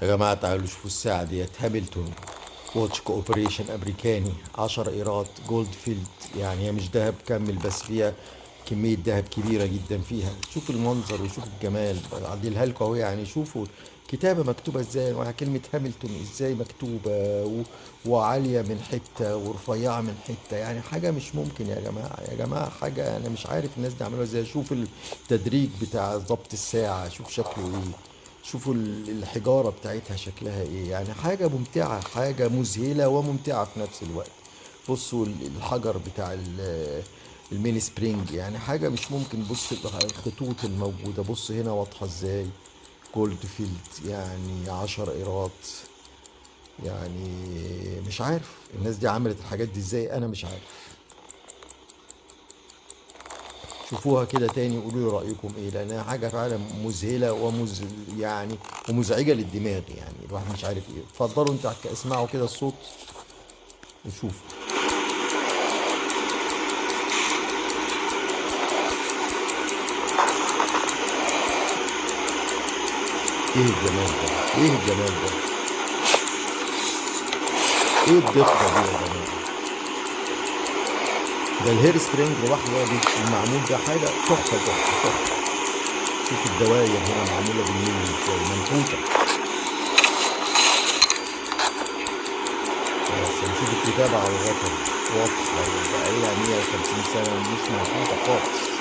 يا جماعة تعالوا شوفوا الساعة ديت هامilton واتش كوبريشن أمريكاني 10 إيرات جولد فيلد. يعني هي مش دهب كامل بس فيها كمية دهب كبيرة جدا فيها. شوفوا المنظر وشوفوا الجمال، بعديلها لكم اهو. يعني شوفوا كتابة مكتوبة ازاي، مع كلمة هامilton ازاي مكتوبة وعالية من حتة ورفيعة من حتة. يعني حاجة مش ممكن يا جماعة، يا جماعة حاجة أنا مش عارف الناس دي عملوها ازاي. شوف التدريج بتاع ضبط الساعة، شوف شكله ايه. شوفوا الحجارة بتاعتها شكلها ايه. يعني حاجة ممتعة، حاجة مذهلة وممتعة في نفس الوقت. بصوا الحجر بتاع الميني سبرينج، يعني حاجة مش ممكن. بص الخطوط الموجودة، بص هنا واضحة ازاي. جولد فيلد يعني 10 قيراط. يعني مش عارف الناس دي عملت الحاجات دي ازاي، انا مش عارف. شوفوها كده تاني وقولوا لي رأيكم ايه، لانها حاجة فعلا مذهلة يعني ومزعجة للدماغ. يعني الواحد مش عارف ايه. اتفضلوا انتوا اسمعوا كده الصوت وشوفوا ايه الجمال ده، ايه الجمال ده، ايه الدقة دي يا جماعة. ده الهير سبرينج لوحده دي المعمول ده حاجة تحفة تحفة تحفة. شوف الدواير هنا معمولة بالملي ازاي منحوتة. بس نشوف الكتابة على الغطا واضحة، وبقالها 150 سنة مش منحوتة خالص.